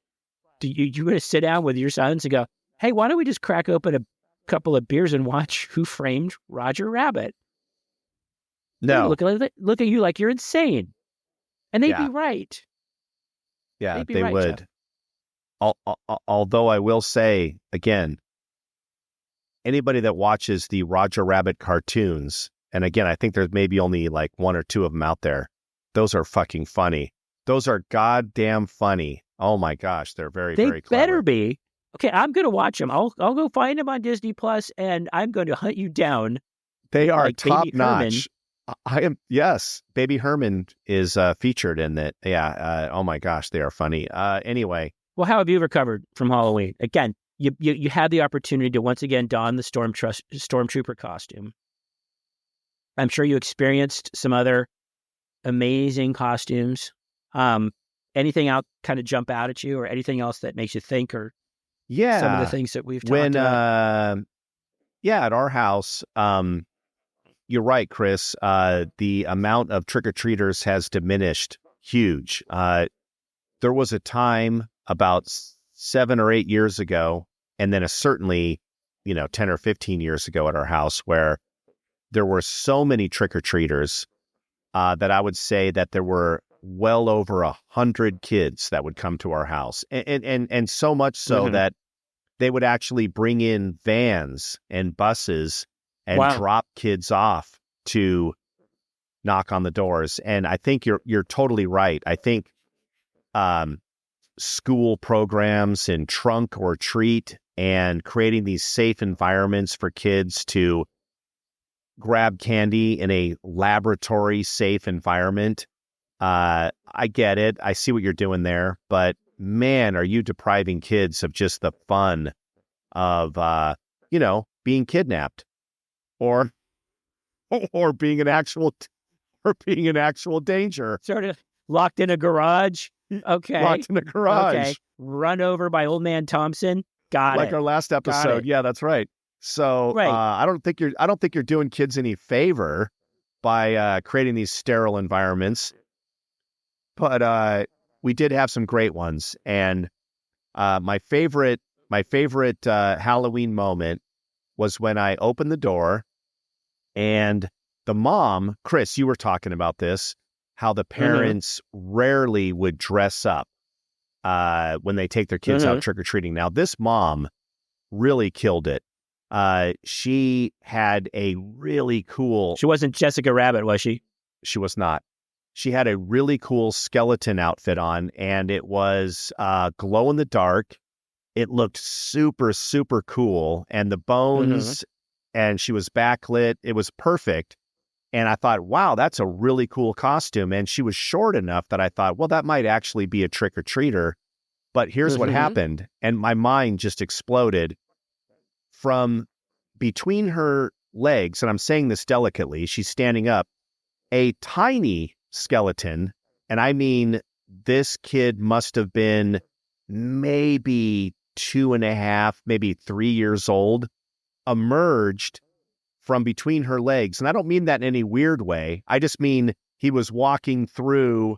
you going to sit down with your sons and go, hey, why don't we just crack open a couple of beers and watch Who Framed Roger Rabbit? No. Look at you like you're insane. And they'd be right. Yeah, they would. Although I will say, again, anybody that watches the Roger Rabbit cartoons, and again, I think there's maybe only like one or two of them out there, those are fucking funny. Those are goddamn funny. Oh my gosh, they're very, very clever. They better be. Okay, I'm going to watch them. I'll go find them on Disney Plus, and I'm going to hunt you down. They are like top Baby Herman. notch. I am. Yes, Baby Herman is featured in that. Yeah. Oh my gosh, they are funny. Anyway. Well, how have you recovered from Halloween? Again, you had the opportunity to once again don the Stormtrooper costume. I'm sure you experienced some other amazing costumes. Anything out kind of jump out at you, or anything else that makes you think, or some of the things that we've talked about? At our house, you're right, Chris. The amount of trick-or-treaters has diminished huge. There was a time about 7 or 8 years ago, and then certainly, 10 or 15 years ago at our house, where there were so many trick-or-treaters that I would say that there were well over 100 kids that would come to our house, and so much so that they would actually bring in vans and buses and drop kids off to knock on the doors. And I think you're totally right. I think school programs and trunk or treat and creating these safe environments for kids to grab candy in a laboratory safe environment. I get it. I see what you're doing there, but man, are you depriving kids of just the fun of, being kidnapped or being an actual danger. Sort of locked in a garage. Okay. Locked in a garage. Okay. Run over by Old Man Thompson. Got like it. Our last episode. Yeah, that's right. So I don't think you're doing kids any favor by creating these sterile environments. But we did have some great ones, and my favorite Halloween moment was when I opened the door, and the mom, Chris, you were talking about this, how the parents rarely would dress up when they take their kids out trick-or-treating. Now, this mom really killed it. She had a really cool... She wasn't Jessica Rabbit, was she? She was not. She had a really cool skeleton outfit on, and it was glow in the dark. It looked super, super cool. And the bones, and she was backlit. It was perfect. And I thought, wow, that's a really cool costume. And she was short enough that I thought, well, that might actually be a trick-or-treater. But here's what happened. And my mind just exploded. From between her legs, and I'm saying this delicately, she's standing up, a tiny skeleton, and I mean, this kid must have been maybe 2.5, maybe 3 years old, emerged from between her legs. And I don't mean that in any weird way. I just mean he was walking through,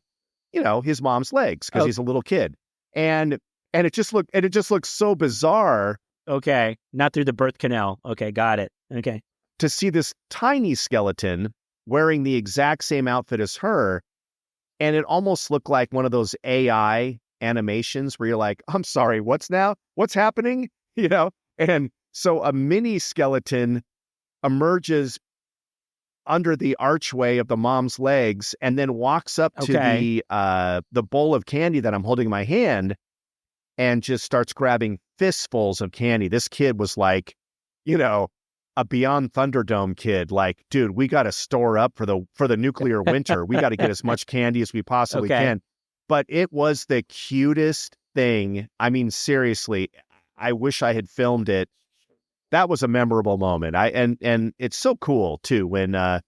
his mom's legs because he's a little kid. And it just looked so bizarre. Okay. Not through the birth canal. Okay. Got it. Okay. To see this tiny skeleton wearing the exact same outfit as her. And it almost looked like one of those AI animations where you're like, I'm sorry, what's happening? And so a mini skeleton emerges under the archway of the mom's legs and then walks up to the bowl of candy that I'm holding in my hand and just starts grabbing fistfuls of candy. This kid was like, a Beyond Thunderdome kid. Like, dude, we got to store up for the nuclear winter. We got to get as much candy as we possibly can. But it was the cutest thing. I mean, seriously, I wish I had filmed it. That was a memorable moment. And it's so cool too when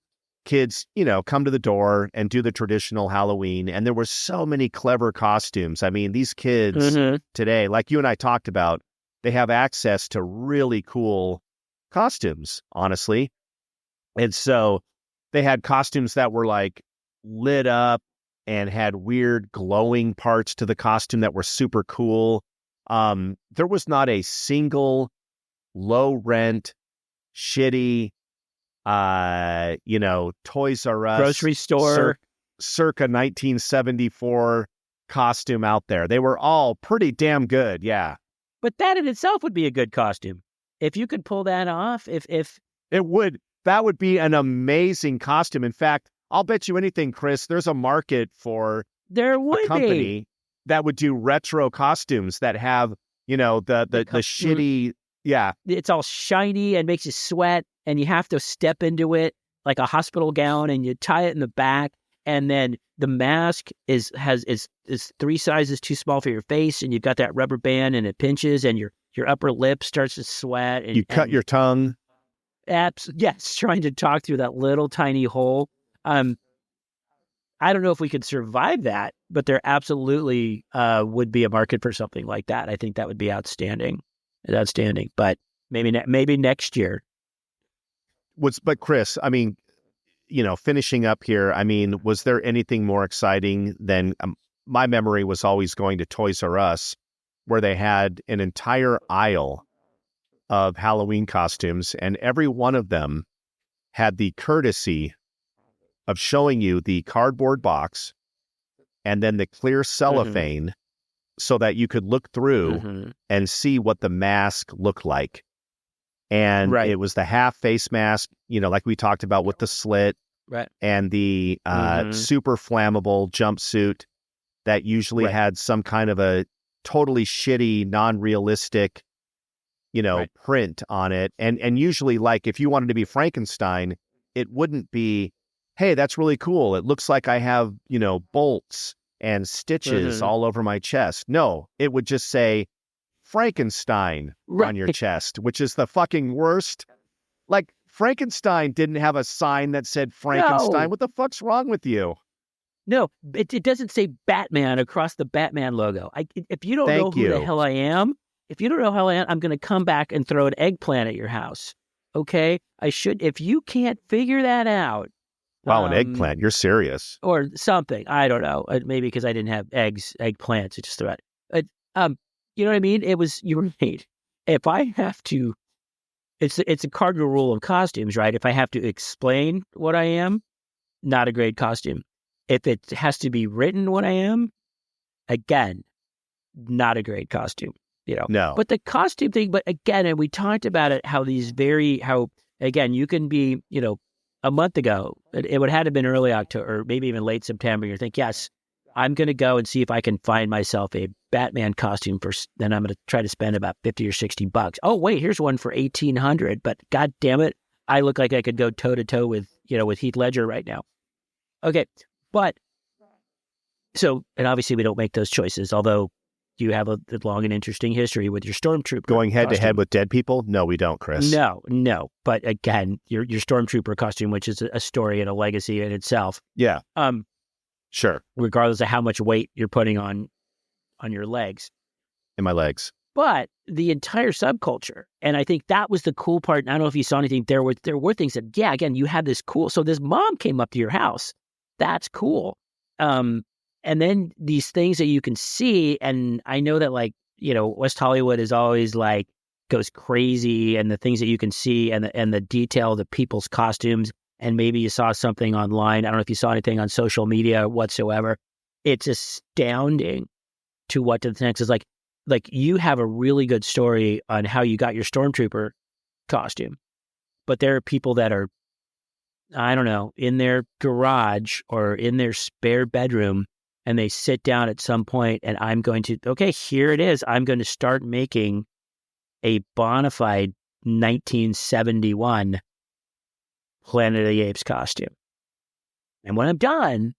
kids, come to the door and do the traditional Halloween. And there were so many clever costumes. I mean, these kids today, like you and I talked about, they have access to really cool costumes, honestly. And so they had costumes that were like lit up and had weird glowing parts to the costume that were super cool. There was not a single low rent, shitty, Toys R Us grocery store circa 1974 costume out there. They were all pretty damn good. Yeah. But that in itself would be a good costume. If you could pull that off, if it would, that would be an amazing costume. In fact, I'll bet you anything, Chris, there's a market for a company that would do retro costumes that have You know, the shitty, yeah. It's all shiny and makes you sweat, and you have to step into it like a hospital gown, and you tie it in the back, and then the mask is 3 sizes too small for your face, and you've got that rubber band, and it pinches, and your upper lip starts to sweat. And you cut your tongue. Yes, trying to talk through that little tiny hole. I don't know if we could survive that, but there absolutely would be a market for something like that. I think that would be outstanding. It's outstanding, but maybe next year. But Chris, I mean, you know, finishing up here, I mean, was there anything more exciting than my memory was always going to Toys R Us, where they had an entire aisle of Halloween costumes, and every one of them had the courtesy of showing you the cardboard box and then the clear cellophane so that you could look through and see what the mask looked like. And it was the half face mask, you know, like we talked about with the slit, and the super flammable jumpsuit that usually had some kind of a totally shitty, non-realistic, you know, print on it. And usually, like, if you wanted to be Frankenstein, it wouldn't be, hey, that's really cool. It looks like I have, you know, bolts and stitches all over my chest. No, it would just say Frankenstein on your chest, which is the fucking worst. Like, Frankenstein didn't have a sign that said Frankenstein. No. What the fuck's wrong with you? No, it doesn't say Batman across the Batman logo. If you don't know who the hell I am, I'm going to come back and throw an eggplant at your house. Okay? If you can't figure that out. Wow, an eggplant. You're serious. Or something. I don't know. Maybe because I didn't have eggplants. It just threw it. You know what I mean? You were made. If I have to, it's a cardinal rule of costumes, right? If I have to explain what I am, not a great costume. If it has to be written what I am, again, not a great costume. You know. No. But the costume thing, but again, and we talked about it, how again, you can be, you know, a month ago, it would have been early October, or maybe even late September. You think, yes, I'm going to go and see if I can find myself a Batman costume then I'm going to try to spend about $50 or $60. Oh, wait, here's one for $1,800. But God damn it, I look like I could go toe to toe with Heath Ledger right now. Okay, but and obviously we don't make those choices. Although you have a long and interesting history with your Stormtrooper going head to head with dead people. No, we don't, Chris. No. But again, your Stormtrooper costume, which is a story and a legacy in itself. Yeah. Sure. Regardless of how much weight you're putting on your legs. In my legs. But the entire subculture, and I think that was the cool part. And I don't know if you saw anything. There were things that, yeah, again, you had this cool. So this mom came up to your house. That's cool. And then these things that you can see, and I know that, like, you know, West Hollywood is always like goes crazy, and the things that you can see and the detail of the people's costumes. And maybe you saw something online. I don't know if you saw anything on social media whatsoever. It's astounding to what the next is like you have a really good story on how you got your Stormtrooper costume, but there are people that are, I don't know, in their garage or in their spare bedroom, and they sit down at some point, and I'm going to, okay, here it is. I'm going to start making a bona fide 1971 Planet of the Apes costume. And when I'm done,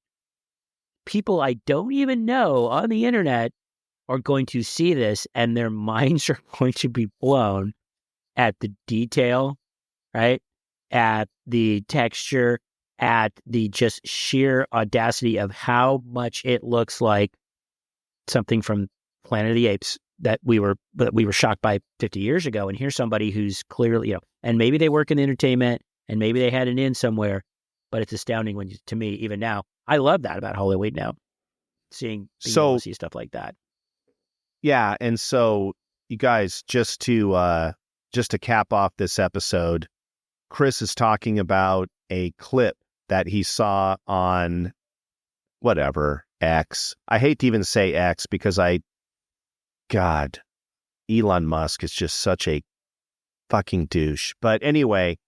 people I don't even know on the internet are going to see this, and their minds are going to be blown at the detail, right? At the texture, at the just sheer audacity of how much it looks like something from Planet of the Apes that we were shocked by 50 years ago. And here's somebody who's clearly, you know, and maybe they work in entertainment, and maybe they had an in somewhere, but it's astounding to me, even now. I love that about Hollywood now, being able to see stuff like that. Yeah, and so you guys, just to cap off this episode, Chris is talking about a clip that he saw on whatever, X. I hate to even say X because God, Elon Musk is just such a fucking douche. But anyway,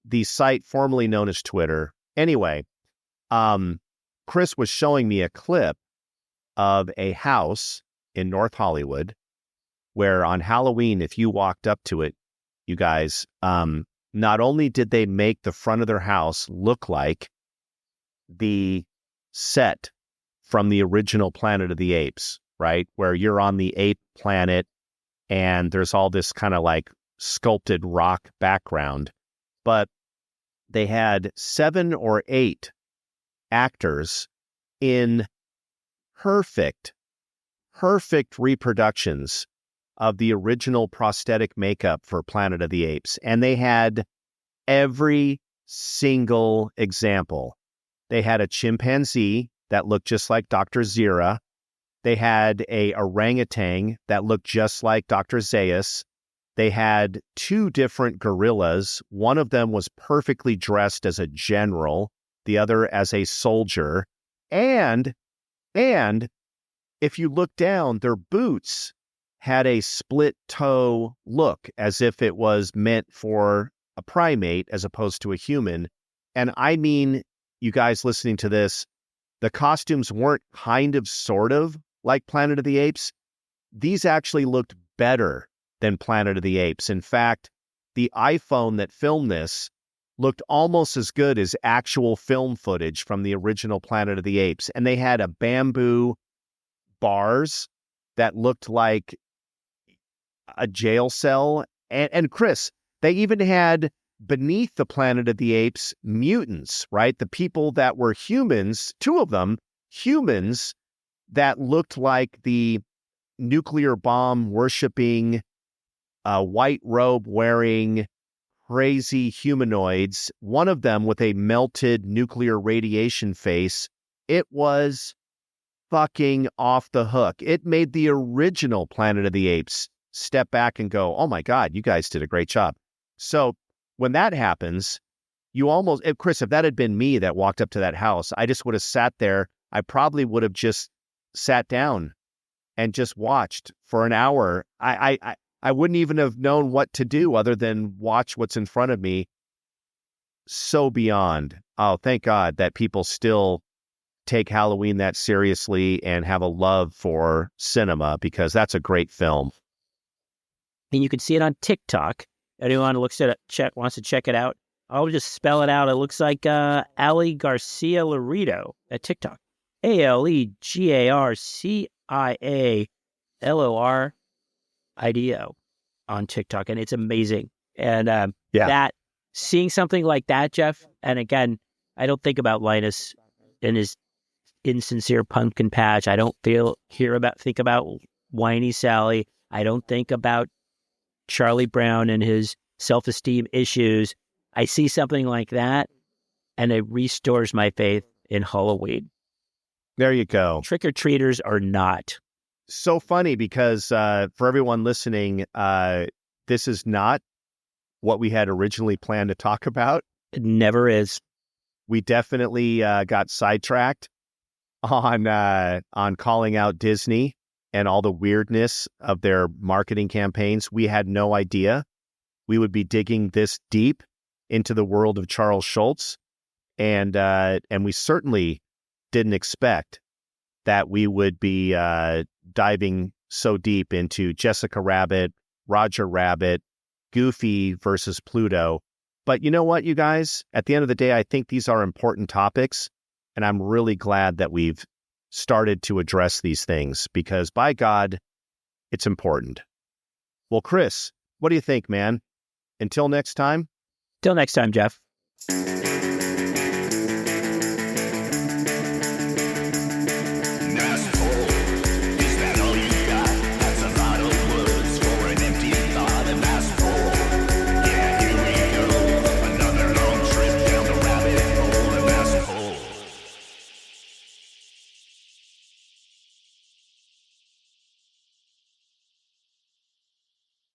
the site formerly known as Twitter. Anyway, Chris was showing me a clip of a house in North Hollywood where on Halloween, if you walked up to it, you guys, not only did they make the front of their house look like the set from the original Planet of the Apes, right? Where you're on the ape planet and there's all this kind of like sculpted rock background, but they had 7 or 8 actors in perfect reproductions of the original prosthetic makeup for Planet of the Apes. And they had every single example. They had a chimpanzee that looked just like Dr. Zira. They had a orangutan that looked just like Dr. Zaius. They had 2 different gorillas. One of them was perfectly dressed as a general, the other as a soldier. And if you look down, their boots had a split toe look, as if it was meant for a primate as opposed to a human. And I mean, you guys listening to this, the costumes weren't kind of sort of like Planet of the Apes. These actually looked better than Planet of the Apes. In fact, the iPhone that filmed this looked almost as good as actual film footage from the original Planet of the Apes. And they had a bamboo bars that looked like a jail cell. And Chris, they even had beneath the Planet of the Apes mutants, right? The people that were humans, 2 of them, humans that looked like the nuclear bomb worshipping, white robe wearing crazy humanoids, one of them with a melted nuclear radiation face. It was fucking off the hook. It made the original Planet of the Apes step back and go, oh my God, you guys did a great job. So when that happens, you almost, Chris, if that had been me that walked up to that house, I just would have sat there. I probably would have just sat down and just watched for an hour. I wouldn't even have known what to do other than watch what's in front of me. So beyond. Oh, thank God that people still take Halloween that seriously and have a love for cinema, because that's a great film. And you can see it on TikTok. Anyone wants to check it out, I'll just spell it out. It looks like Ali Garcia Laredo at TikTok. AleGarciaLorido on TikTok. And it's amazing. And that seeing something like that, Jeff, and again, I don't think about Linus and his insincere pumpkin patch. I don't think about whiny Sally. I don't think about Charlie Brown and his self-esteem issues. I see something like that, and it restores my faith in Halloween. There you go. Trick-or-treaters are not. So funny because for everyone listening, this is not what we had originally planned to talk about. It never is. We definitely got sidetracked on calling out Disney and all the weirdness of their marketing campaigns. We had no idea we would be digging this deep into the world of Charles Schultz. And we certainly didn't expect that we would be diving so deep into Jessica Rabbit, Roger Rabbit, Goofy versus Pluto. But you know what, you guys? At the end of the day, I think these are important topics. And I'm really glad that we've started to address these things because, by God, it's important. Well, Chris, what do you think, man? Until next time? Till next time, Jeff.